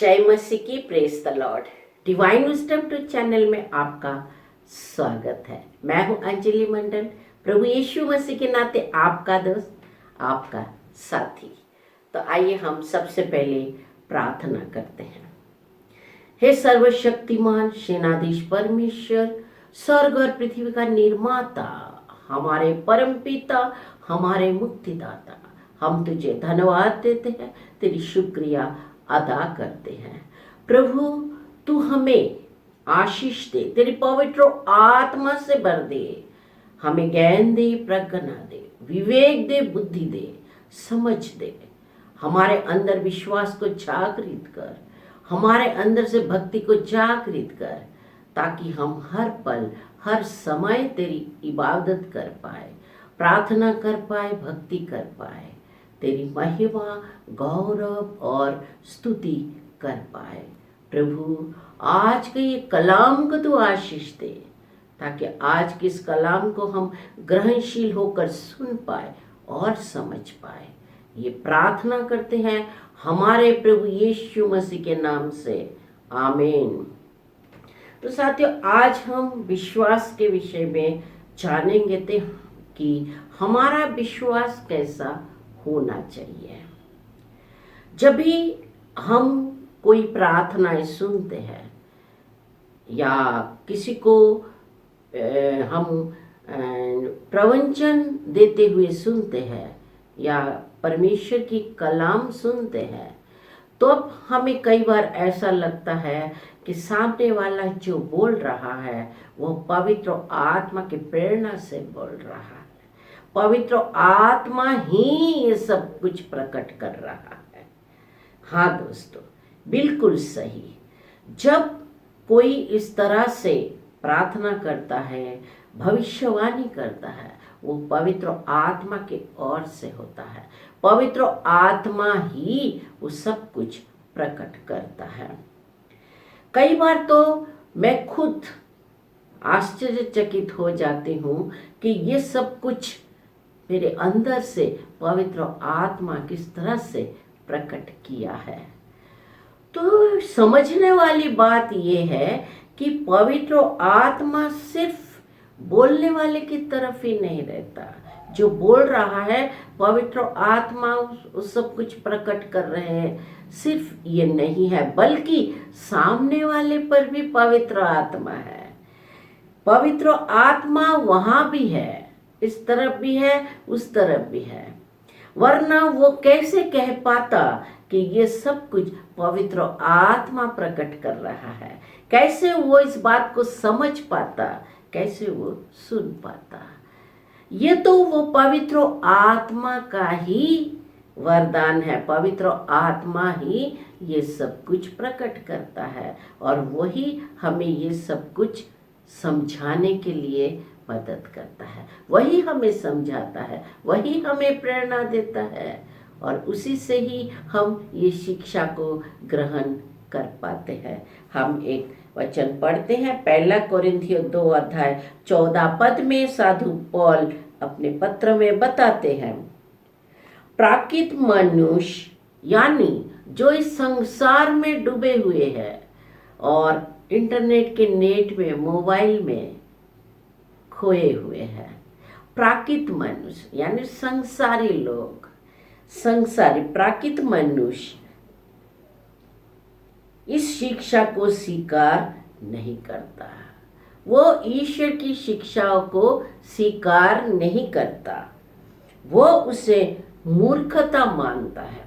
जय मसीह की, praise the Lord. Divine wisdom to channel में आपका स्वागत है। मैं हूं अंजलि मंडल, प्रभु यीशु मसीह के नाते आपका दोस्त, आपका साथी। तो आइए हम सबसे पहले प्रार्थना करते हैं। हे सर्वशक्तिमान सेनाधीश परमेश्वर, स्वर्ग और पृथ्वी का निर्माता, हमारे परम पिता, हमारे मुक्तिदाता, हम तुझे धन्यवाद देते हैं, तेरी शुक्रिया अदा करते हैं। प्रभु, तू हमें आशीष दे, तेरी पवित्र आत्मा से भर दे, हमें ज्ञान दे, प्रज्ञा दे, विवेक दे, बुद्धि दे, समझ दे। हमारे अंदर विश्वास को जागृत कर, हमारे अंदर से भक्ति को जागृत कर, ताकि हम हर पल हर समय तेरी इबादत कर पाए, प्रार्थना कर पाए, भक्ति कर पाए, तेरी महिमा, गौरव और स्तुति कर पाए। प्रभु, आज के ये कलाम को तू आशीष दे, ताकि आज के इस कलाम को हम ग्रहणशील होकर सुन पाए और समझ पाए। ये प्रार्थना करते हैं हमारे प्रभु यीशु मसीह के नाम से, आमीन। तो साथियों, आज हम विश्वास के विषय में जानेंगे कि हमारा विश्वास कैसा होना चाहिए। जब भी हम कोई प्रार्थनाएं सुनते हैं या किसी को हम प्रवचन देते हुए सुनते हैं या परमेश्वर की कलाम सुनते हैं, तो अब हमें कई बार ऐसा लगता है कि सामने वाला जो बोल रहा है वो पवित्र आत्मा की प्रेरणा से बोल रहा है। पवित्र आत्मा ही ये सब कुछ प्रकट कर रहा है। हाँ दोस्तों, बिल्कुल सही। जब कोई इस तरह से प्रार्थना करता है, भविष्यवाणी करता है, वो पवित्र आत्मा के ओर से होता है। पवित्र आत्मा ही वो सब कुछ प्रकट करता है। कई बार तो मैं खुद आश्चर्यचकित हो जाती हूँ कि ये सब कुछ मेरे अंदर से पवित्र आत्मा किस तरह से प्रकट किया है। तो समझने वाली बात ये है कि पवित्र आत्मा सिर्फ बोलने वाले की तरफ ही नहीं रहता। जो बोल रहा है पवित्र आत्मा उस सब कुछ प्रकट कर रहे हैं। सिर्फ ये नहीं है, बल्कि सामने वाले पर भी पवित्र आत्मा है। पवित्र आत्मा वहां भी है, इस तरफ भी है, उस तरफ भी है। वरना वो कैसे कह पाता कि ये सब कुछ पवित्र आत्मा प्रकट कर रहा है? कैसे वो इस बात को समझ पाता? कैसे वो सुन पाता? ये तो वो पवित्र आत्मा का ही वरदान है। पवित्र आत्मा ही ये सब कुछ प्रकट करता है और वही हमें ये सब कुछ समझाने के लिए मदद करता है। वही हमें समझाता है, वही हमें प्रेरणा देता है और उसी से ही हम ये शिक्षा को ग्रहण कर पाते हैं। हम एक वचन पढ़ते हैं, 1 कोरिन्थियों 2:14 में साधु पौल अपने पत्र में बताते हैं, प्राकृत मनुष्य यानी जो इस संसार में डूबे हुए हैं और इंटरनेट के नेट में, मोबाइल में खोए हुए हैं, प्राकृत मनुष्य यानी संसारी लोग, संसारी प्राकृत मनुष्य इस शिक्षा को स्वीकार नहीं करता। वो ईश्वर की शिक्षाओं को स्वीकार नहीं करता, वो उसे मूर्खता मानता है।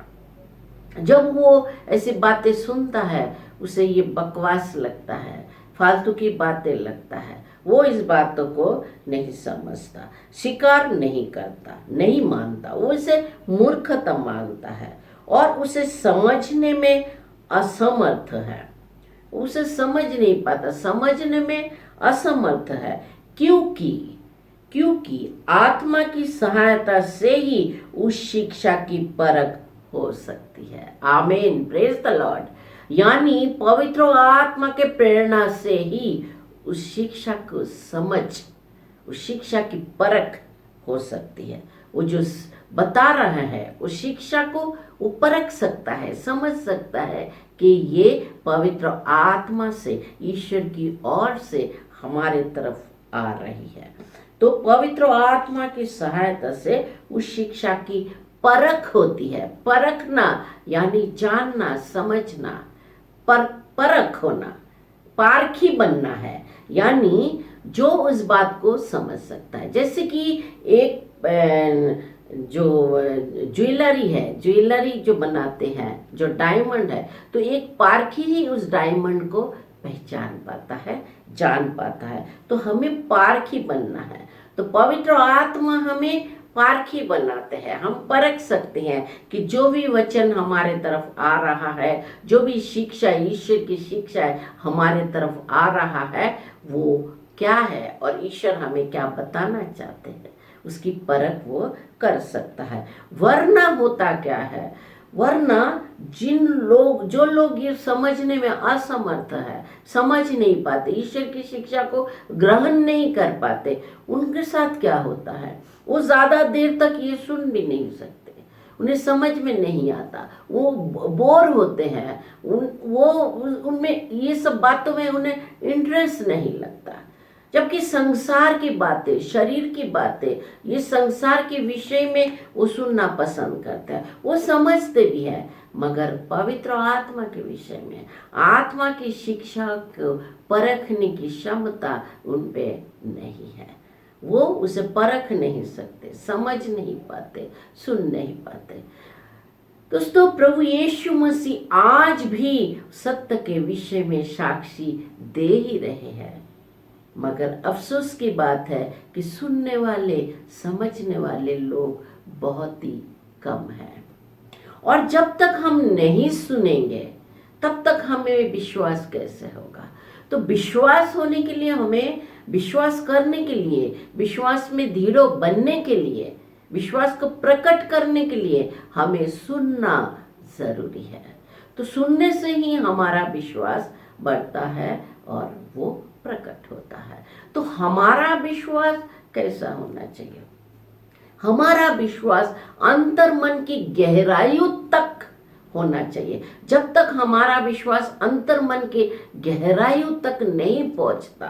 जब वो ऐसी बातें सुनता है उसे ये बकवास लगता है, फालतू की बातें लगता है। वो इस बातों को नहीं समझता, स्वीकार नहीं करता, नहीं मानता, वो इसे मूर्खता मानता है और उसे समझने में असमर्थ है। उसे समझ नहीं पाता, समझने में असमर्थ है। क्योंकि आत्मा की सहायता से ही उस शिक्षा की परख हो सकती है। आमीन, प्रेज द लॉर्ड। यानी पवित्र आत्मा के प्रेरणा से ही उस शिक्षा को समझ, उस शिक्षा की परख हो सकती है। वो जो बता रहा है उस शिक्षा को वो परख सकता है, समझ सकता है कि ये पवित्र आत्मा से, ईश्वर की ओर से हमारे तरफ आ रही है। तो पवित्र आत्मा की सहायता से उस शिक्षा की परख होती है। परखना यानी जानना, समझना, परख होना, पारखी बनना है, यानी जो उस बात को समझ सकता है। जैसे कि एक जो ज्वेलरी है, ज्वेलरी जो बनाते हैं, जो डायमंड है, तो एक पारखी ही उस डायमंड को पहचान पाता है, जान पाता है। तो हमें पारखी बनना है। तो पवित्र आत्मा हमें पारखी बनाते हैं। हम परख सकते हैं कि जो भी वचन हमारे तरफ आ रहा है, जो भी शिक्षा, ईश्वर की शिक्षा है हमारे तरफ आ रहा है, वो क्या है और ईश्वर हमें क्या बताना चाहते हैं, उसकी परख वो कर सकता है। वरना होता क्या है, वरना जो लोग ये समझने में असमर्थ है, समझ नहीं पाते, ईश्वर की शिक्षा को ग्रहण नहीं कर पाते, उनके साथ क्या होता है, वो ज्यादा देर तक ये सुन भी नहीं सकते, उन्हें समझ में नहीं आता, वो बोर होते हैं, उनमें ये सब बातों में उन्हें इंटरेस्ट नहीं लगता। जबकि संसार की बातें, शरीर की बातें, ये संसार के विषय में वो सुनना पसंद करते हैं, वो समझते भी हैं, मगर पवित्र आत्मा के विषय में, आत्मा की शिक्षा को परखने की क्षमता उन पे नहीं है। वो उसे परख नहीं सकते, समझ नहीं पाते, सुन नहीं पाते। दोस्तों, प्रभु यीशु मसीह आज भी सत्य के विषय में साक्षी दे ही रहे हैं, मगर अफसोस की बात है कि सुनने वाले, समझने वाले लोग बहुत ही कम हैं। और जब तक हम नहीं सुनेंगे तब तक हमें विश्वास कैसे होगा? तो विश्वास होने के लिए, हमें विश्वास करने के लिए, विश्वास में दृढ़ बनने के लिए, विश्वास को प्रकट करने के लिए हमें सुनना जरूरी है। तो सुनने से ही हमारा विश्वास बढ़ता है और वो प्रकट होता है। तो हमारा विश्वास कैसा होना चाहिए? हमारा विश्वास अंतर मन की गहराइयों तक होना चाहिए। जब तक हमारा विश्वास अंतर मन के गहराइयों तक नहीं पहुंचता,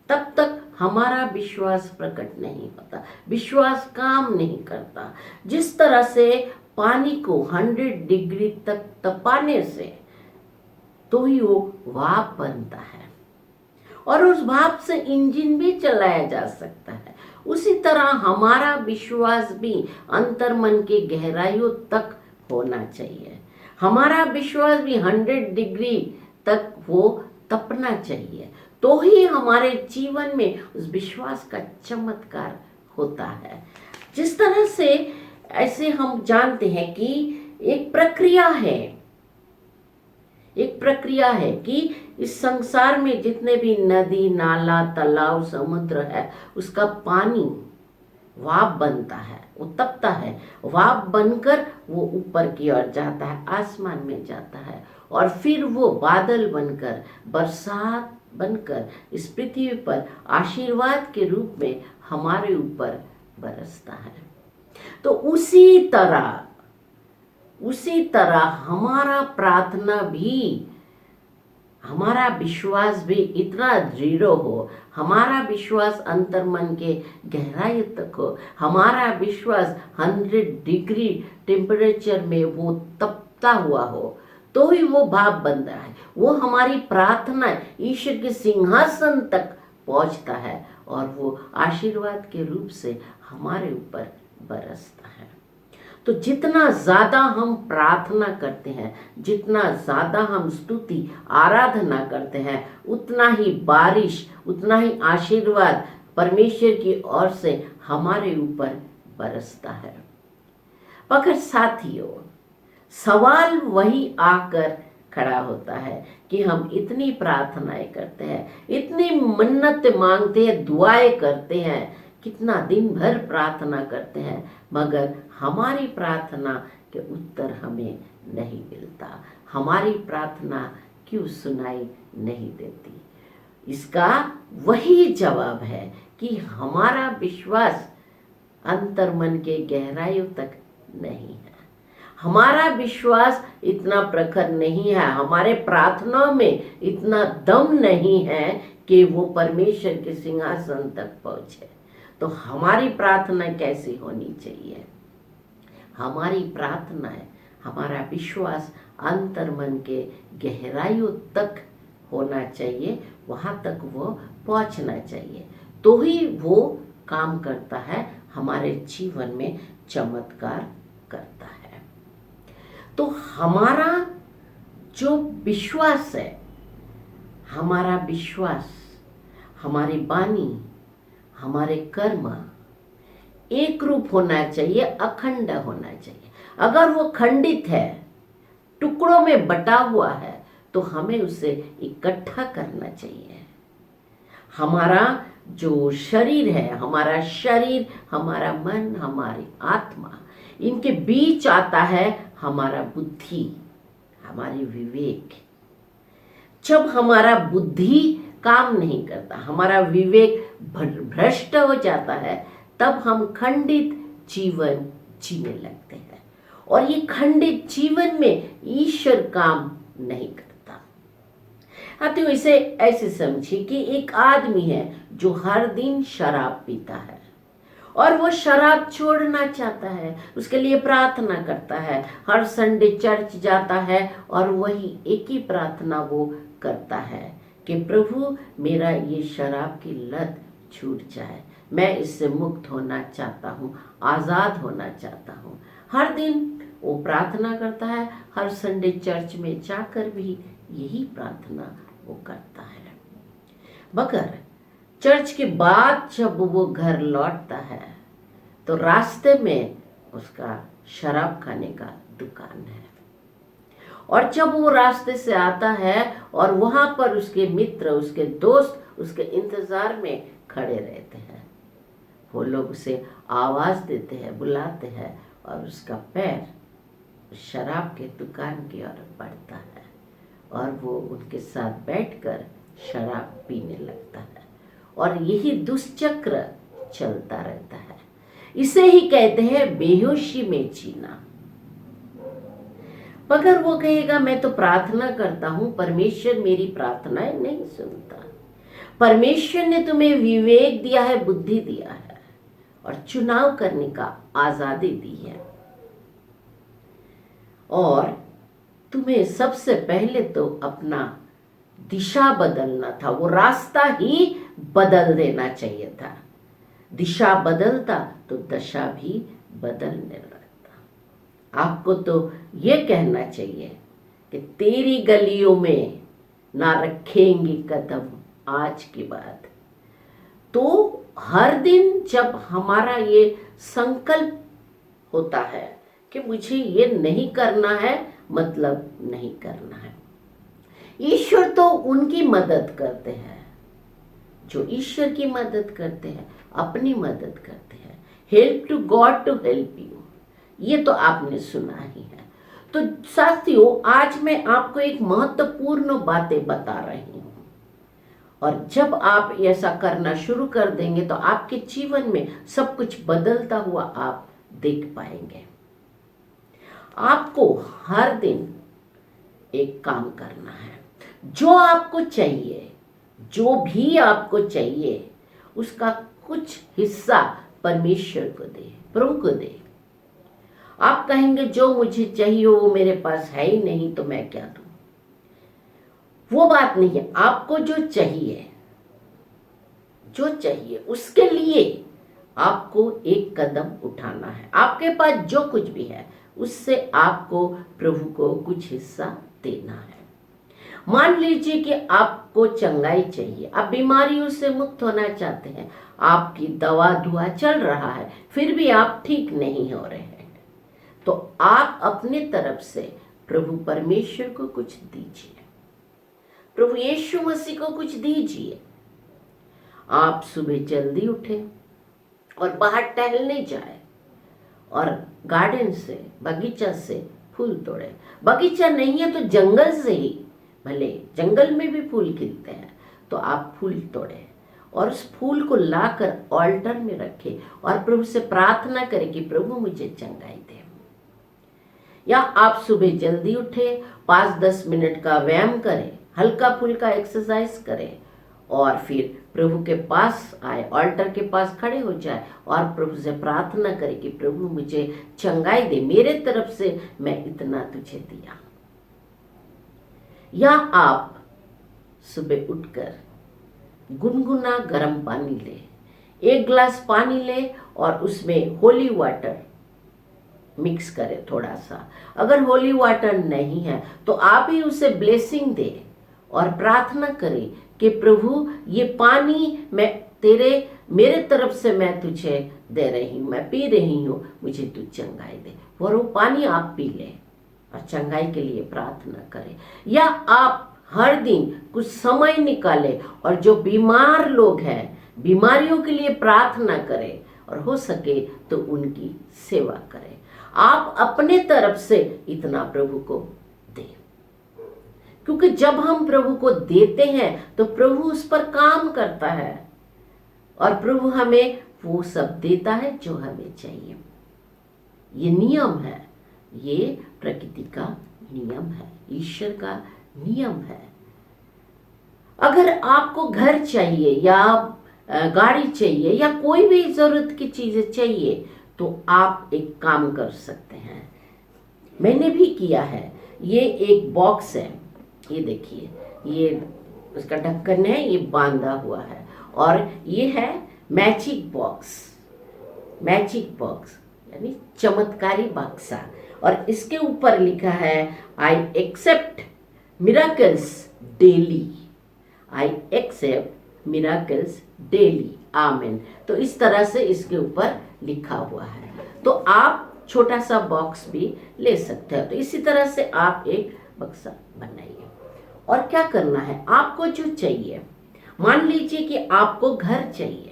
तब तक हमारा विश्वास प्रकट नहीं होता, विश्वास काम नहीं करता। जिस तरह से पानी को 100 डिग्री तक तपाने से तो ही वो भाप बनता है और उस भाप से इंजन भी चलाया जा सकता है, उसी तरह हमारा विश्वास भी अंतर मन के गहराइयों तक होना चाहिए। हमारा विश्वास भी 100 डिग्री तक वो तपना चाहिए, तो ही हमारे जीवन में उस विश्वास का चमत्कार होता है। जिस तरह से ऐसे हम जानते हैं कि एक प्रक्रिया है कि इस संसार में जितने भी नदी, नाला, तालाब, समुद्र है, उसका पानी वाप बनता है, वो तपता है, वाप बनकर वो ऊपर की ओर जाता है, आसमान में जाता है, और फिर वो बादल बनकर, बरसात बनकर इस पृथ्वी पर आशीर्वाद के रूप में हमारे ऊपर बरसता है। तो उसी तरह हमारा प्रार्थना भी, हमारा विश्वास भी इतना दृढ़ हो, हमारा विश्वास अंतर मन के गहराई तक हो, हमारा विश्वास 100 डिग्री टेम्परेचर में वो तपता हुआ हो, तो ही वो भाप बनता है। वो हमारी प्रार्थना ईश्वर के सिंहासन तक पहुंचता है और वो आशीर्वाद के रूप से हमारे ऊपर बरसता है। तो जितना ज़्यादा हम प्रार्थना करते हैं, जितना ज़्यादा हम स्तुति आराधना करते हैं, उतना ही बारिश, उतना ही आशीर्वाद परमेश्वर की ओर से हमारे ऊपर बरसता है। मगर साथियों, सवाल वही आकर खड़ा होता है कि हम इतनी प्रार्थनाएं करते हैं, इतनी मन्नत मांगते हैं, दुआएं करते हैं, कितना दिन भर प्रार्थना करते हैं, मगर हमारी प्रार्थना के उत्तर हमें नहीं मिलता। हमारी प्रार्थना क्यों सुनाई नहीं देती? इसका वही जवाब है कि हमारा विश्वास अंतर मन के गहराइयों तक नहीं है। हमारा विश्वास इतना प्रखर नहीं है, हमारे प्रार्थनाओं में इतना दम नहीं है कि वो परमेश्वर के सिंहासन तक पहुंचे। तो हमारी प्रार्थना कैसी होनी चाहिए? हमारी प्रार्थना है, हमारा विश्वास अंतर मन के गहराइयों तक होना चाहिए, वहाँ तक वो पहुँचना चाहिए, तो ही वो काम करता है, हमारे जीवन में चमत्कार करता है। तो हमारा जो विश्वास है, हमारा विश्वास, हमारी वाणी, हमारे कर्म एक रूप होना चाहिए, अखंड होना चाहिए। अगर वो खंडित है, टुकड़ों में बटा हुआ है, तो हमें उसे इकट्ठा करना चाहिए। हमारा जो शरीर है, हमारा शरीर, हमारा मन, हमारी आत्मा, इनके बीच आता है हमारा बुद्धि, हमारी विवेक। जब हमारा बुद्धि काम नहीं करता, हमारा विवेक भ्रष्ट हो जाता है, तब हम खंडित जीवन जीने लगते हैं, और ये खंडित जीवन में ईश्वर काम नहीं करता। तो इसे ऐसे समझिए कि एक आदमी है जो हर दिन शराब पीता है, और वो शराब छोड़ना चाहता है, उसके लिए प्रार्थना करता है, हर संडे चर्च जाता है, और वही एक ही प्रार्थना वो करता है कि प्रभु मेरा ये शराब की लत छूट जाए, मैं इससे मुक्त होना चाहता हूँ, आज़ाद होना चाहता हूँ। हर दिन वो प्रार्थना करता है, हर संडे चर्च में जाकर भी यही प्रार्थना वो करता है। मगर चर्च के बाद जब वो घर लौटता है, तो रास्ते में उसका शराब खाने का दुकान है, और जब वो रास्ते से आता है और वहाँ पर उसके मित्र, उसके दोस्त उसके इंतज़ार में खड़े रहते हैं, वो लोग उसे आवाज़ देते हैं, बुलाते हैं, और उसका पैर शराब के दुकान की ओर बढ़ता है, और वो उनके साथ बैठकर शराब पीने लगता है, और यही दुष्चक्र चलता रहता है। इसे ही कहते हैं बेहोशी में जीना। मगर वो कहेगा मैं तो प्रार्थना करता हूं, परमेश्वर मेरी प्रार्थनाएं नहीं सुनता। परमेश्वर ने तुम्हें विवेक दिया है, बुद्धि दिया है, और चुनाव करने का आजादी दी है, और तुम्हें सबसे पहले तो अपना दिशा बदलना था, वो रास्ता ही बदल देना चाहिए था। दिशा बदलता तो दशा भी बदलने लगता। आपको तो ये कहना चाहिए कि तेरी गलियों में ना रखेंगे कदम आज के बाद। तो हर दिन जब हमारा ये संकल्प होता है कि मुझे ये नहीं करना है, मतलब नहीं करना है। ईश्वर तो उनकी मदद करते हैं जो ईश्वर की मदद करते हैं, अपनी मदद करते हैं। Help to God to help you, ये तो आपने सुना ही है। तो साथियों, आज मैं आपको एक महत्वपूर्ण बातें बता रही हूँ, और जब आप ऐसा करना शुरू कर देंगे तो आपके जीवन में सब कुछ बदलता हुआ आप देख पाएंगे। आपको हर दिन एक काम करना है, जो आपको चाहिए, जो भी आपको चाहिए, उसका कुछ हिस्सा परमेश्वर को दे, प्रभु को दे। आप कहेंगे जो मुझे चाहिए वो मेरे पास है ही नहीं, तो मैं क्या दूं? वो बात नहीं है। आपको जो चाहिए, जो चाहिए उसके लिए आपको एक कदम उठाना है। आपके पास जो कुछ भी है उससे आपको प्रभु को कुछ हिस्सा देना है। मान लीजिए कि आपको चंगाई चाहिए, आप बीमारियों से मुक्त होना चाहते हैं, आपकी दवा दुआ चल रहा है, फिर भी आप ठीक नहीं हो रहे हैं, तो आप अपनी तरफ से प्रभु परमेश्वर को कुछ दीजिए, प्रभु यीशु मसीह को कुछ दीजिए। आप सुबह जल्दी उठे और बाहर टहलने जाए, और गार्डन से, बगीचा से फूल तोड़े। बगीचा नहीं है तो जंगल से ही, भले जंगल में भी फूल खिलते हैं, तो आप फूल तोड़े और उस फूल को लाकर ऑल्टर में रखे और प्रभु से प्रार्थना करें कि प्रभु मुझे चंगाई दे। या आप सुबह जल्दी उठे, 5-10 मिनट का व्यायाम करें, हल्का फुल्का एक्सरसाइज करें और फिर प्रभु के पास आए, ऑल्टर के पास खड़े हो जाए और प्रभु से प्रार्थना करें कि प्रभु मुझे चंगाई दे, मेरे तरफ से मैं इतना तुझे दिया। या आप सुबह उठकर गुनगुना गर्म पानी ले, 1 गिलास पानी ले और उसमें होली वाटर मिक्स करें थोड़ा सा। अगर होली वाटर नहीं है तो आप ही उसे ब्लेसिंग दे और प्रार्थना करें कि प्रभु ये पानी मैं मेरे तरफ से मैं तुझे दे रही हूँ, मैं पी रही हूँ, मुझे तू चंगाई दे। और वो पानी आप पी लें और चंगाई के लिए प्रार्थना करें। या आप हर दिन कुछ समय निकालें और जो बीमार लोग हैं, बीमारियों के लिए प्रार्थना करें और हो सके तो उनकी सेवा करें। आप अपने तरफ से इतना प्रभु को दें, क्योंकि जब हम प्रभु को देते हैं तो प्रभु उस पर काम करता है और प्रभु हमें वो सब देता है जो हमें चाहिए। ये नियम है, ये प्रकृति का नियम है, ईश्वर का नियम है। अगर आपको घर चाहिए या गाड़ी चाहिए या कोई भी जरूरत की चीजें चाहिए तो आप एक काम कर सकते हैं, मैंने भी किया है। ये एक बॉक्स है, ये देखिए, ये उसका ढक्कन है, ये बांधा हुआ है और ये है मैजिक बॉक्स, मैजिक बॉक्स यानी चमत्कारी बक्सा। और इसके ऊपर लिखा है I accept miracles daily, I accept miracles daily, amen. तो इस तरह से इसके ऊपर लिखा हुआ है। तो आप छोटा सा बॉक्स भी ले सकते हैं। तो इसी तरह से आप एक बक्सा बनाइए। और क्या करना है, आपको जो चाहिए, मान लीजिए कि आपको घर चाहिए,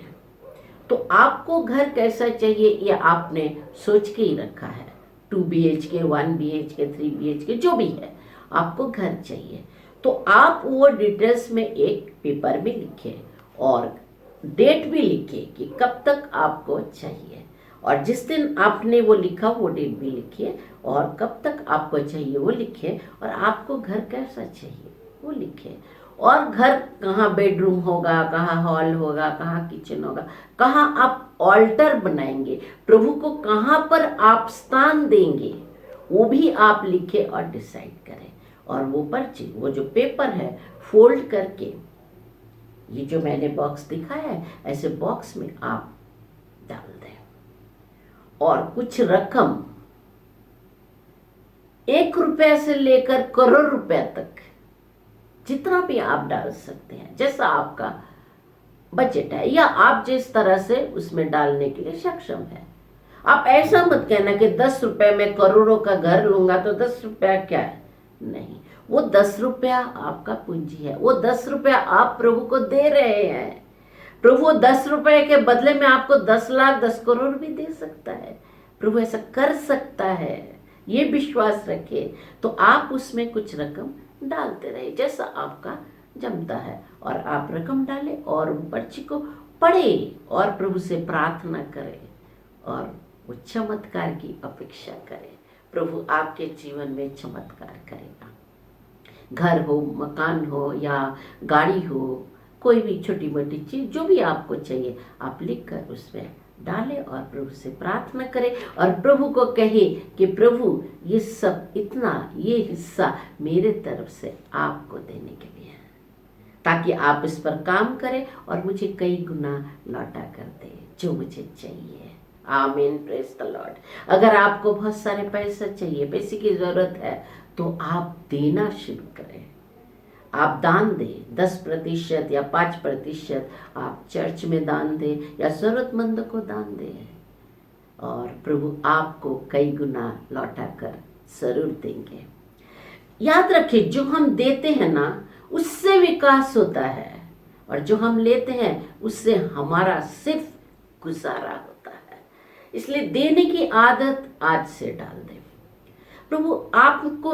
तो आपको घर कैसा चाहिए ये आपने सोच के ही रखा है, 2 BHK, 1 BHK, 3 BHK, जो भी है, आपको घर चाहिए। तो आप वो डिटेल्स में एक पेपर में लिखे और डेट भी लिखे कि कब तक आपको चाहिए, और जिस दिन आपने वो लिखा वो डेट भी लिखिए और कब तक आपको चाहिए वो लिखिए, और आपको घर कैसा चाहिए वो लिखिए। और घर कहाँ बेडरूम होगा, कहाँ हॉल होगा, कहाँ किचन होगा, कहाँ आप ऑल्टर बनाएंगे, प्रभु को कहाँ पर आप स्थान देंगे, वो भी आप लिखे और डिसाइड करें। और वो पर्ची, वो जो पेपर है, फोल्ड करके ये जो मैंने बॉक्स दिखाया है, ऐसे बॉक्स में आप डाल दें। और कुछ रकम 1 रुपया से लेकर करोड़ रुपया तक जितना भी आप डाल सकते हैं, जैसा आपका बजट है या आप जिस तरह से उसमें डालने के लिए सक्षम है। आप ऐसा मत कहना कि 10 रुपए में करोड़ों का घर लूंगा तो 10 रुपया क्या है, नहीं, वो 10 रुपया आपका पूंजी है, वो 10 रुपया आप प्रभु को दे रहे हैं। प्रभु 10 रुपए के बदले में आपको 10 लाख 10 करोड़ भी दे सकता है। प्रभु ऐसा कर सकता है, ये विश्वास रखिए। तो आप उसमें कुछ रकम डालते रहे जैसा आपका जमता है, और आप रकम डालें और पर्ची को पढ़े और प्रभु से प्रार्थना करें और वो चमत्कार की अपेक्षा करें। प्रभु आपके जीवन में चमत्कार करेगा। घर हो, मकान हो या गाड़ी हो, कोई भी छोटी मोटी चीज जो भी आपको चाहिए आप लिखकर उसमें डालें और प्रभु से प्रार्थना करें और प्रभु को कहे कि प्रभु ये सब इतना, ये हिस्सा मेरे तरफ से आपको देने के लिए है, ताकि आप इस पर काम करें और मुझे कई गुना लौटा कर दे जो मुझे चाहिए। आमीन, प्रेज द लॉर्ड। अगर आपको बहुत सारे पैसा चाहिए, पैसे की जरूरत है, तो आप देना शुरू करें। आप दान दें, 10% या 5% आप चर्च में दान दें या जरूरतमंद को दान दें, और प्रभु आपको कई गुना लौटा कर जरूर देंगे। याद रखिए, जो हम देते हैं ना उससे विकास होता है, और जो हम लेते हैं उससे हमारा सिर्फ गुजारा होता है। इसलिए देने की आदत आज से डाल दें। प्रभु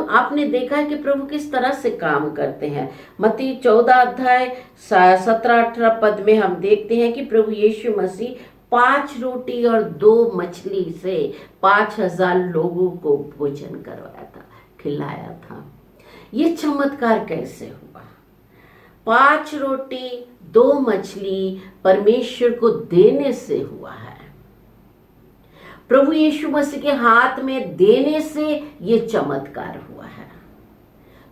आपने देखा है कि प्रभु किस तरह से काम करते हैं। मत्ती 14 अध्याय 17-18 पद में हम देखते हैं कि प्रभु यीशु मसीह 5 रोटी और 2 मछली से 5,000 लोगों को भोजन करवाया था, खिलाया था। ये चमत्कार कैसे हुआ? 5 रोटी 2 मछली परमेश्वर को देने से हुआ है। प्रभु यीशु मसीह के हाथ में देने से ये चमत्कार हुआ है।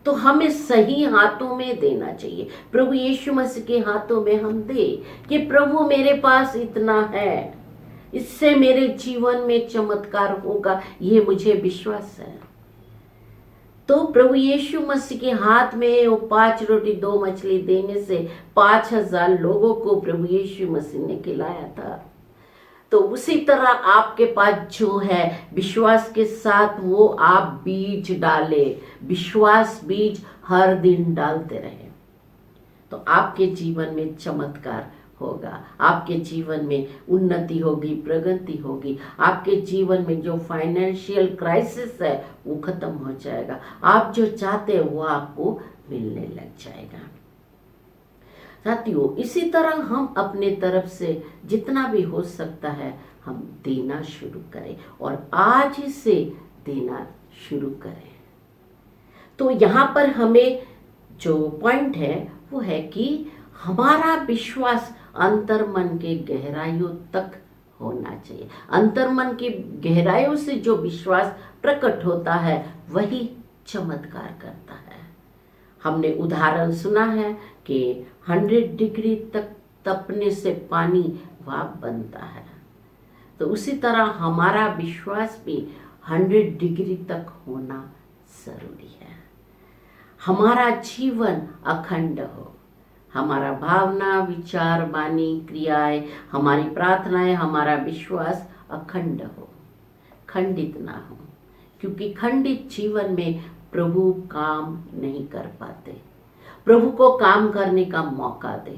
तो हमें सही हाथों में देना चाहिए। प्रभु यीशु मसीह के हाथों में हम दे कि प्रभु मेरे पास इतना है, इससे मेरे जीवन में चमत्कार होगा, ये मुझे विश्वास है। तो प्रभु यीशु मसीह के हाथ में वो 5 रोटी 2 मछली देने से 5,000 लोगों को प्रभु यीशु मसीह ने खिलाया था। तो उसी तरह आपके पास जो है विश्वास के साथ वो आप बीज डाले, विश्वास बीज हर दिन डालते रहे, तो आपके जीवन में चमत्कार होगा, आपके जीवन में उन्नति होगी, प्रगति होगी, आपके जीवन में जो फाइनेंशियल क्राइसिस है वो खत्म हो जाएगा, आप जो चाहते हैं वो आपको मिलने लग जाएगा। साथियों, इसी तरह हम अपने तरफ से जितना भी हो सकता है हम देना शुरू करें और आज ही से देना शुरू करें। तो यहाँ पर हमें जो पॉइंट है वो है कि हमारा विश्वास अंतर्मन के गहराइयों तक होना चाहिए। अंतर्मन की गहराइयों से जो विश्वास प्रकट होता है वही चमत्कार करता है। हमने उदाहरण सुना है कि 100 डिग्री तक तपने से पानी भाप बनता है। तो उसी तरह हमारा विश्वास भी 100 डिग्री तक होना जरूरी है। हमारा जीवन अखंड हो, हमारा भावना, विचार, वाणी, क्रियाएं, हमारी प्रार्थनाएं, हमारा विश्वास अखंड हो, खंडित ना हो, क्योंकि खंडित जीवन में प्रभु काम नहीं कर पाते। प्रभु को काम करने का मौका दे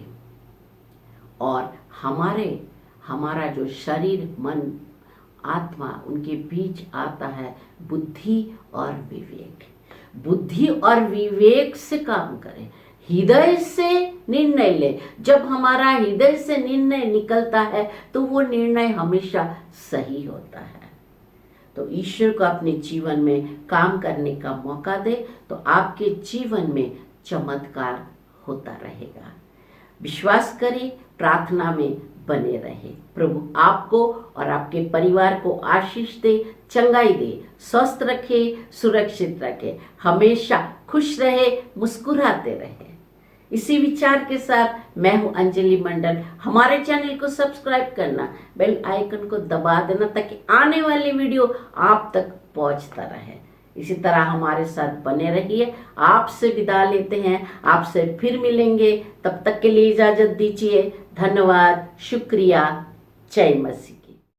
और हमारा जो शरीर, मन, आत्मा, उनके बीच आता है बुद्धि और विवेक। बुद्धि और विवेक से काम करें, हृदय से निर्णय ले। जब हमारा हृदय से निर्णय निकलता है तो वो निर्णय हमेशा सही होता है। तो ईश्वर को अपने जीवन में काम करने का मौका दे तो आपके जीवन में चमत्कार होता रहेगा। विश्वास करें, प्रार्थना में बने रहे। प्रभु आपको और आपके परिवार को आशीष दे, चंगाई दे, स्वस्थ रखे, सुरक्षित रखे, हमेशा खुश रहे, मुस्कुराते रहे। इसी विचार के साथ मैं हूं अंजलि मंडल। हमारे चैनल को सब्सक्राइब करना, बेल आइकन को दबा देना ताकि आने वाली वीडियो आप तक पहुंचता रहे। इसी तरह हमारे साथ बने रहिए। आपसे विदा लेते हैं, आपसे फिर मिलेंगे। तब तक के लिए इजाजत दीजिए। धन्यवाद, शुक्रिया, जय मसीह।